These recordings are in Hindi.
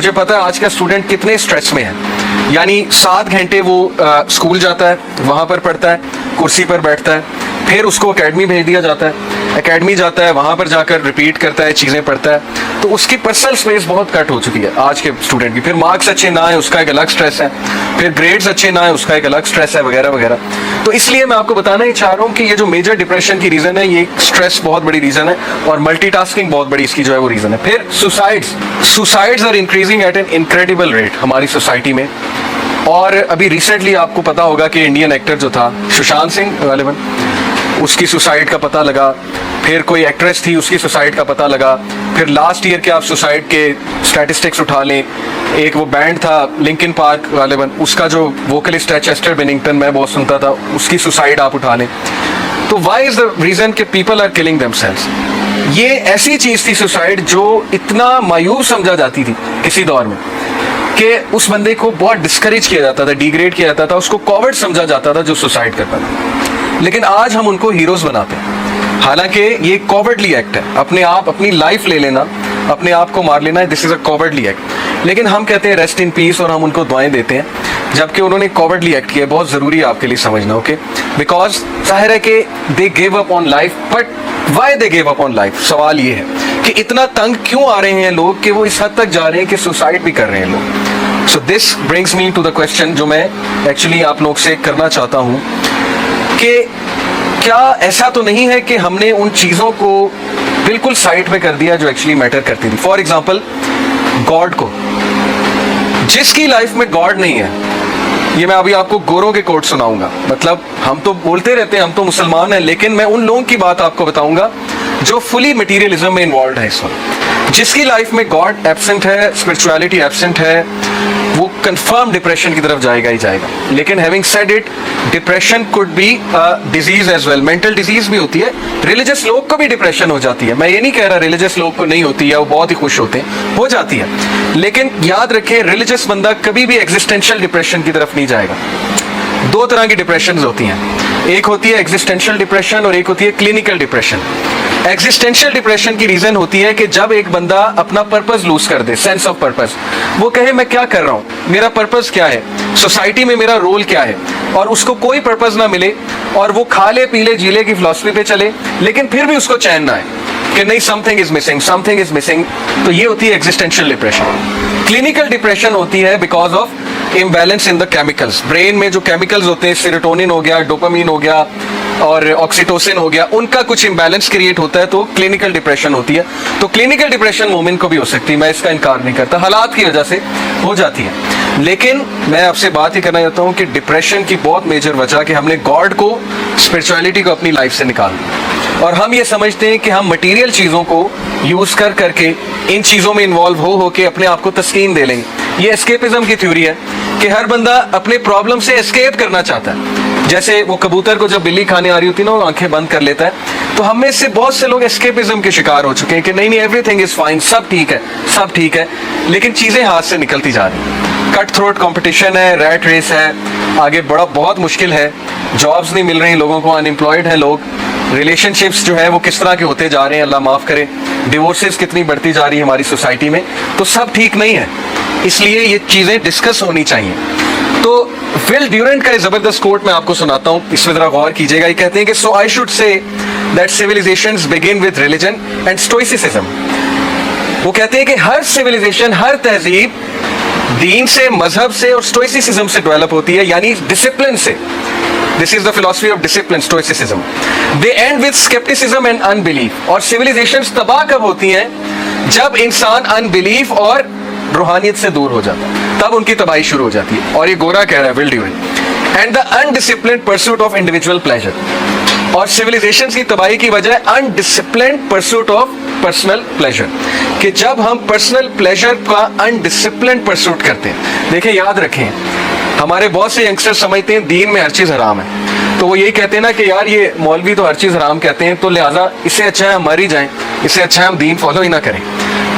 मुझे पता है आज का स्टूडेंट कितने स्ट्रेस में है। यानी 7 घंटे वो स्कूल जाता है, वहाँ पर पढ़ता है, कुर्सी पर बैठता है, फिर उसको एकेडमी भेज दिया जाता है, एकेडमी जाता है, वहाँ पर जाकर रिपीट करता है, चीज़ें पढ़ता है, तो उसकी पर्सनल स्पेस बहुत कट हो चुकी है आज के स्टूडेंट की। फिर मार्क्स अच्छे ना आए उसका एक अलग स्ट्रेस है, फिर ग्रेड्स अच्छे ना आए उसका एक अलग स्ट्रेस है, वगैरह वगैरह। तो इसलिए मैं आपको बताना ही चाह रहा हूँ कि ये जो मेजर डिप्रेशन की रीज़न है, ये स्ट्रेस बहुत बड़ी रीज़न है और मल्टीटास्किंग बहुत बड़ी इसकी जो है वो रीज़न है। फिर suicides are increasing at an incredible rate हमारी सोसाइटी में। और अभी रिसेंटली आपको पता होगा कि इंडियन एक्टर जो था सुशांत सिंह गालिबन, उसकी सुसाइड का पता लगा, फिर कोई एक्ट्रेस थी उसकी सुसाइड का पता लगा, फिर लास्ट ईयर के आप सुसाइड के स्टैटिस्टिक्स उठा लें, एक वो बैंड था लिंकिन पार्क गालिबन, उसका जो वोकलिस्ट है चेस्टर बेनिंगटन, मैं बहुत सुनता था, उसकी सुसाइड आप उठा लें। तो वाई इज द रीजन कि पीपल आर किलिंग देमसेल्व्स। ये ऐसी चीज थी सुसाइड जो इतना मायूस समझा जाती थी किसी दौर में कि उस बंदे को बहुत डिस्करेज किया जाता था, डिग्रेड किया जाता था, उसको कॉवर्ड समझा जाता था जो सुसाइड करता था। लेकिन आज हम उनको हीरोज बनाते हैं, हालांकि ये कॉवर्डली एक्ट है। अपने आप अपनी लाइफ ले लेना, अपने आप को मार लेना, this is a cowardly act. लेकिन हम कहते हैं रेस्ट इन पीस और हम उनको दुआएं देते हैं, जबकि उन्होंने कॉवर्डली एक्ट किया। बहुत जरूरी है आपके लिए समझना, ओके? बिकॉज जाहिर है कि they give up on life, but why they give up on life? सवाल ये है कि इतना तंग क्यों आ रहे हैं लोग कि वो इस हद तक जा रहे हैं कि सुसाइड भी कर रहे हैं लोग। So this brings me to the question जो मैं एक्चुअली आप लोग से करना चाहता हूं कि क्या ऐसा तो नहीं है कि हमने उन चीजों को बिल्कुल साइड पे कर दिया जो एक्चुअली मैटर करती थी। फॉर एग्जाम्पल गॉड को, जिसकी लाइफ में गॉड नहीं है, ये मैं अभी आपको गोरों के कोट सुनाऊंगा। मतलब हम तो बोलते रहते हैं हम तो मुसलमान हैं, लेकिन मैं उन लोगों की बात आपको बताऊंगा जो फुली मटीरियलिज्म में इन्वॉल्व है इस वक्त। जिसकी लाइफ में गॉड एब्सेंट है, स्पिरिचुअलिटी एब्सेंट है, वो कंफर्म डिप्रेशन की तरफ जाएगा ही जाएगा। लेकिन having said it, depression could be disease as well, mental disease भी होती है। रिलीजियस लोग को भी डिप्रेशन हो जाती है, मैं ये नहीं कह रहा रिलीजियस लोग को नहीं होती है, वो बहुत ही खुश होते हैं, हो जाती है। लेकिन याद रखें, रिलीजियस बंदा कभी भी एग्जिस्टेंशियल डिप्रेशन की तरफ नहीं जाएगा। 2 तरह की डिप्रेशन होती हैं, एक होती है एग्जिस्टेंशियल डिप्रेशन और एक होती है क्लिनिकल डिप्रेशन। एग्जिस्टेंशियल डिप्रेशन की रीजन होती है कि जब एक बंदा अपना पर्पस लूज कर दे, सेंस ऑफ पर्पस, वो कहे मैं क्या कर रहा हूं, मेरा पर्पस क्या है, सोसाइटी में मेरा रोल क्या है, और उसको कोई पर्पस ना मिले और वो खा ले पी ले जी ले की फिलॉसफी पे चले, लेकिन फिर भी उसको चैन ना आए कि नहीं something is missing, something is missing. तो ये होती है एग्जिस्टेंशियल डिप्रेशन। क्लिनिकल डिप्रेशन होती है because of imbalance in the chemicals. Brain में जो केमिकल्स होते हैं, सेरोटोनिन हो गया, डोपामिन हो गया और ऑक्सीटोसिन हो गया, उनका कुछ इम्बैलेंस क्रिएट होता है तो क्लिनिकल डिप्रेशन होती है। तो क्लिनिकल डिप्रेशन मोमेंट को भी हो सकती है, मैं इसका इनकार नहीं करता, हालात की वजह से हो जाती है। लेकिन मैं आपसे बात ही करना चाहता हूँ कि डिप्रेशन की बहुत मेजर वजह कि हमने गॉड को, स्पिरिचुअलिटी को अपनी लाइफ से निकाल दिया और हम ये समझते हैं कि हम मटेरियल चीज़ों को यूज़ कर करके इन चीज़ों में इन्वॉल्व हो के अपने आप को तस्कीन दे लेंगे। ये एस्केपिज्म की थ्योरी है कि हर बंदा अपने प्रॉब्लम से एस्केप करना चाहता है। जैसे वो कबूतर को जब बिल्ली खाने आ रही होती है ना, वो आंखें बंद कर लेता है। तो हम में से बहुत से लोग एस्केपिज्म के शिकार हो चुके हैं कि नहीं नहीं एवरीथिंग इज फाइन, सब ठीक है, सब ठीक है, लेकिन चीज़ें हाथ से निकलती जा रही हैं। कट थ्रोट कॉम्पिटिशन है, रैट रेस है, आगे बड़ा बहुत मुश्किल है, जॉब्स नहीं मिल रही लोगों को, अनएम्प्लॉयड है लोग, रिलेशनशिप्स जो है वो किस तरह के होते जा रहे हैं, अल्लाह माफ़ करे, डिवोर्सेस कितनी बढ़ती जा रही है हमारी सोसाइटी में। तो सब ठीक नहीं है, इसलिए ये चीज़ें डिस्कस होनी चाहिए। तो विल ड्यूरेंट का जबरदस्त कोट मैं आपको सुनाता हूँ, इसमें जरा गौर कीजिएगा। ये कहते हैं कि so I should say that civilizations begin with religion and stoicism. वो कहते हैं कि हर सिविलाइजेशन, हर तहजीब दीन से, मजहब से और स्टोइसिज्म से डेवलप होती है, यानी डिसिप्लिन से। This is the philosophy of discipline, stoicism. They end with skepticism and unbelief. और civilizations तबाह कब होती हैं? जब इंसान unbelief और रूहानियत से दूर हो जाता है, तब उनकी तबाही शुरू हो जाती है। और ये गोरा कह रहा है, Will Durant. And the undisciplined pursuit of individual pleasure. और civilizations की तबाही की वजह है undisciplined pursuit of personal pleasure, कि जब हम personal pleasure का undisciplined pursuit करते हैं। देखिए याद रखें, हमारे बहुत से यंगस्टर समझते हैं दीन में हर चीज़ हराम है, तो वो यही कहते हैं ना कि यार ये मौलवी तो हर चीज़ हराम कहते हैं, तो लिहाजा इससे अच्छा है हम मर ही जाएं, इससे अच्छा है हम दीन फॉलो ही ना करें।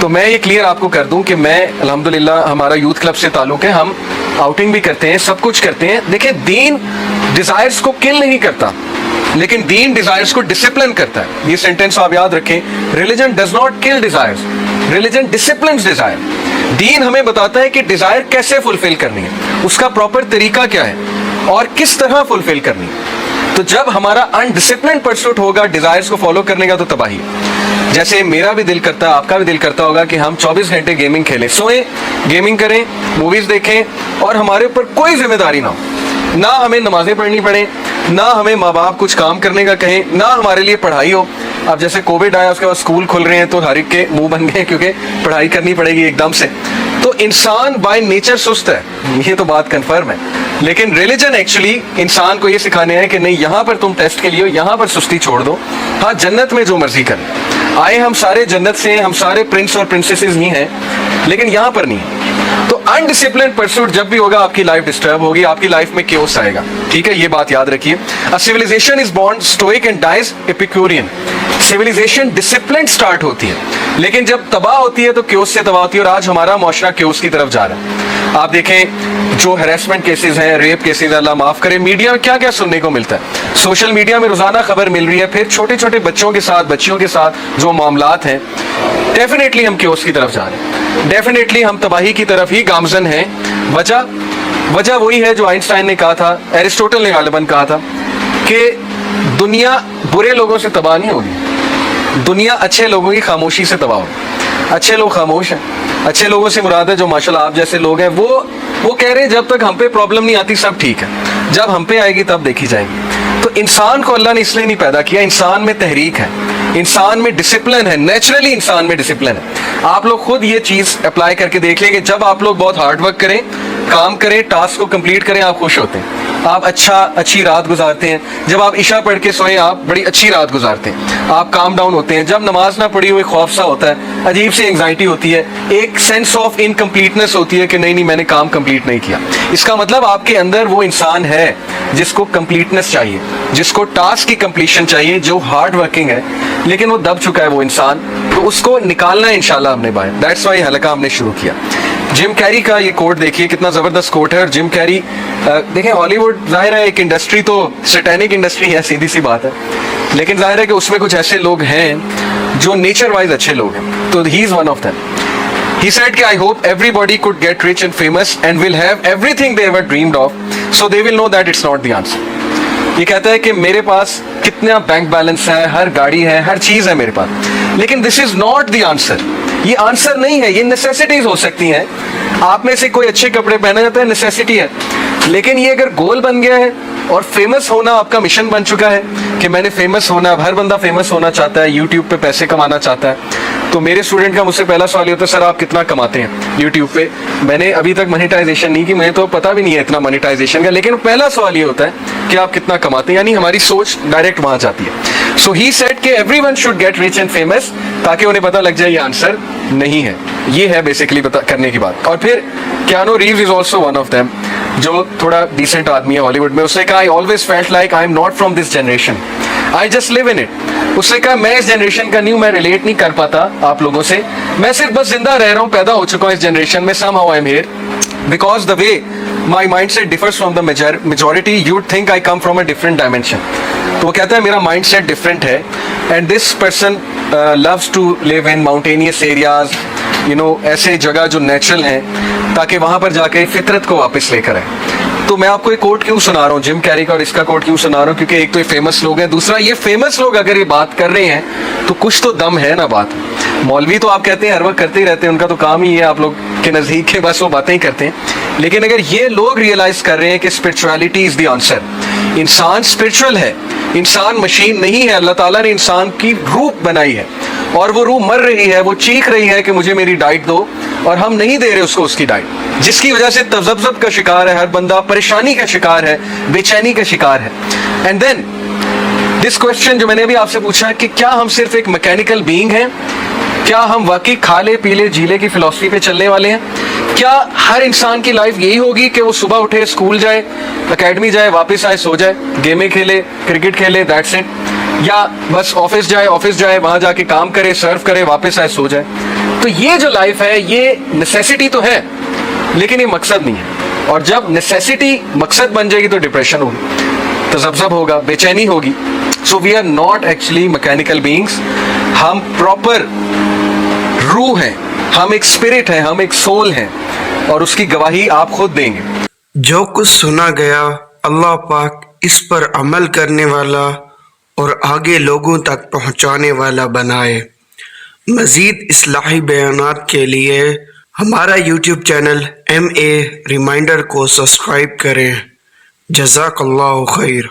तो मैं ये क्लियर आपको कर दूं कि मैं अल्हम्दुलिल्लाह हमारा यूथ क्लब से ताल्लुक़ है, हम आउटिंग भी करते हैं, सब कुछ करते हैं। देखिए दीन डिज़ायर्स को किल नहीं करता, लेकिन दीन डिज़ायर्स को डिसिप्लिन करता है। ये सेंटेंस आप याद रखें, religion does not kill desires, religion disciplines desire. दीन हमें बताता है कि डिजायर कैसे फुलफिल करनी है, उसका प्रॉपर तरीका क्या है और किस तरह फुलफिल करनी है। तो जब हमारा अनडिसिप्लिन परसूट होगा डिजायर्स को फॉलो करने का, तो तबाही है। जैसे मेरा भी दिल करता है, आपका भी दिल करता होगा कि हम 24 घंटे गेमिंग खेलें, सोएं, गेमिंग करें, मूवीज देखें और हमारे ऊपर कोई जिम्मेदारी ना हो, ना हमें नमाजें पढ़नी पड़े, ना हमें माँ बाप कुछ काम करने का कहें, ना हमारे लिए पढ़ाई हो। अब जैसे कोविड आया उसके बाद स्कूल खुल रहे हैं तो हर एक के मुंह बन गए क्योंकि पढ़ाई करनी पड़ेगी एकदम से। तो इंसान बाय नेचर सुस्त है, ये तो बात कंफर्म है। लेकिन रिलीजन एक्चुअली इंसान को ये सिखाने है कि नहीं, यहाँ पर तुम टेस्ट के लिए हो, यहाँ पर सुस्ती छोड़ दो। हाँ, जन्नत में जो मर्जी करें, आए हम सारे जन्नत से, हम सारे प्रिंस और प्रिंसेसेस ही हैं, लेकिन यहाँ पर नहीं है। तो अनडिसिप्लिन परसूट जब भी होगा आपकी लाइफ डिस्टर्ब होगी, आपकी लाइफ में केओस आएगा। ठीक है, ये बात याद रखिए। A civilization is born stoic and dies epicurean. Civilization discipline start होती है, लेकिन जब तबाह होती है तो केओस से तबाह होती है, और आज हमारा मुआशरा केओस की तरफ जा रहा है। आप देखें जो हैरेसमेंट केसेस हैं, रेप केसेस, अल्लाह माफ करे, मीडिया में क्या क्या सुनने को मिलता है। सोशल मीडिया में रोजाना खबर मिल रही है, फिर छोटे छोटे बच्चों के साथ, बच्चियों के साथ जो मामलात हैं, डेफिनेटली हम केओस की तरफ जा रहे हैं, डेफिनेटली हम तबाही की तरफ ही गामजन हैं। वजह वही है जो आइंस्टाइन ने कहा था, एरिस्टोटल ने गालिबन कहा था कि दुनिया बुरे लोगों से तबाह नहीं होगी, दुनिया अच्छे लोगों की खामोशी से तबाह होगी। अच्छे लोग खामोश हैं, अच्छे लोगों से मुराद है जो माशाल्लाह आप जैसे लोग हैं, वो कह रहे हैं जब तक हम पे प्रॉब्लम नहीं आती सब ठीक है, जब हम पे आएगी तब देखी जाएगी। तो इंसान को अल्लाह ने इसलिए नहीं पैदा किया, इंसान में तहरीक है, इंसान में डिसिप्लिन है, नेचुरली इंसान में डिसिप्लिन है। आप लोग खुद ये चीज अप्लाई करके देख लेंगे, जब आप लोग बहुत हार्ड वर्क करें, काम करें, टास्क को कंप्लीट करें, आप खुश होते हैं, आप अच्छी रात गुजारते हैं। जब आप इशा पढ़ के सोएं, आप बड़ी अच्छी रात गुजारते हैं, आप काम डाउन होते हैं। जब नमाज ना पढ़ी हुई खौफ सा होता है, अजीब सी एंग्जाइटी होती है, एक सेंस ऑफ इनकम्प्लीटनेस होती है कि नहीं मैंने काम कंप्लीट नहीं किया। इसका मतलब आपके अंदर वो इंसान है जिसको कंप्लीटनेस चाहिए, जिसको टास्क की कंप्लीशन चाहिए, जो हार्ड वर्किंग है, लेकिन वो दब चुका है वो इंसान। तो उसको निकालना है इंशाल्लाह हमने बाहर। दैट्स वाई हलका हमने शुरू किया। जिम कैरी का ये कोट देखिए, कितना जबरदस्त कोट है। और जिम कैरी देखें, हॉलीवुड जाहिर है एक इंडस्ट्री तो सैटेनिक इंडस्ट्री है, सीधी सी बात है, लेकिन जाहिर है कि उसमें कुछ ऐसे लोग हैं जो नेचर वाइज अच्छे लोग हैं, तो he is one of them. He said कि I hope everybody could get rich and famous and will have everything they ever dreamed of, so they will know that it's not the answer. ये कहता है कि मेरे पास कितना बैंक बैलेंस है, हर गाड़ी है, हर चीज है मेरे पास, लेकिन this is not the answer. ये आंसर नहीं है, ये नेसेसिटीज हो सकती हैं। आप में से कोई अच्छे कपड़े पहना जाता है, नेसेसिटी है, लेकिन ये अगर गोल बन गया है और फेमस होना आपका मिशन बन चुका है कि मैंने फेमस होना, हर बंदा फेमस होना चाहता है, यूट्यूब पे पैसे कमाना चाहता है। तो मेरे स्टूडेंट का मुझसे पहला सवाल ये होता है, सर आप कितना कमाते हैं यूट्यूब पे? मैंने अभी तक मोनेटाइजेशन नहीं की, मुझे तो पता भी नहीं है इतना मोनेटाइजेशन का, लेकिन पहला सवाल ये होता है कि आप कितना कमाते हैं, यानी हमारी सोच डायरेक्ट वहां जाती है। सो ही सेड कि everyone should get rich and famous, ताकि उन्हें पता लग जाए ये आंसर नहीं है। ये है बेसिकली करने की बात। और फिर Keanu Reeves is also one of them, जो थोड़ा डिसेंट आदमी है हॉलीवुड में। उसने कहा I always felt like I am not from this generation, I just live in it. उसने कहा मैं इस जनरेशन का नहीं हूं, मैं रिलेट नहीं कर पाता आप लोगों से, मैं सिर्फ बस जिंदा रह रहा हूं, पैदा हो चुका हूं इस जनरेशन में। somehow I am here because the way my mindset differs from the majority, you'd think I come from a different dimension. तो वो कहता है मेरा माइंडसेट डिफरेंट है, and this person loves to live in mountainous areas, you know, ऐसे जगह जो नेचुरल हैं, ताकि वहां पर जाके फितरत को वापस लेकर आए। तो मैं आपको एक कोट क्यों सुना रहा हूँ जिम कैरी का, और इसका कोट क्यों सुना रहा हूँ, क्योंकि एक तो ये फेमस लोग हैं, दूसरा ये फेमस लोग अगर ये बात कर रहे हैं तो कुछ तो दम है ना बात। मौलवी तो आप कहते हैं हर वक्त करते ही रहते हैं, उनका तो काम ही है आप लोग के नजदीक के बस वो बातें ही करते हैं, लेकिन अगर ये लोग रियलाइज कर रहे हैं कि स्पिरिचुअलिटी इज द आंसर, इंसान स्पिरिचुअल है, इंसान मशीन नहीं है, अल्लाह ताला ने इंसान की रूह बनाई है और वो रूह मर रही है, वो चीख रही है कि मुझे मेरी डाइट दो, और हम नहीं दे रहे उसको उसकी डाइट, जिसकी वजह से तज़ब्ज़ुब का शिकार है हर बंदा, परेशानी का शिकार है, बेचैनी का शिकार है। एंड देन दिस क्वेश्चन जो मैंने अभी आपसे पूछा कि क्या हम सिर्फ एक मैकेनिकल बीइंग हैं, क्या हम वाकई खाले पीले जीले की फिलॉसफी पे चलने वाले हैं? क्या हर इंसान की लाइफ यही होगी कि वो सुबह उठे, स्कूल जाए, एकेडमी जाए, वापस आए, सो जाए, गेमें खेले, क्रिकेट खेले, दैट्स इट? या बस ऑफिस जाए वहां जाके काम करे, सर्व करे, वापस आए, सो जाए? तो ये जो लाइफ है ये नेसेसिटी तो है, लेकिन ये मकसद नहीं है। और जब नेसेसिटी मकसद बन जाएगी तो डिप्रेशन होगी, तज़ब्ज़ुब होगा, बेचैनी होगी। So we are not actually mechanical beings, हम प्रॉपर रूह हैं, हम एक स्पिरिट हैं, हम एक सोल हैं, और उसकी गवाही आप खुद देंगे। जो कुछ सुना गया अल्लाह पाक इस पर अमल करने वाला और आगे लोगों तक पहुंचाने वाला बनाए। मज़ीद इस्लाही बयानात के लिए हमारा यूट्यूब चैनल MA रिमाइंडर को सब्सक्राइब करें। जज़ाकल्लाहु खैर।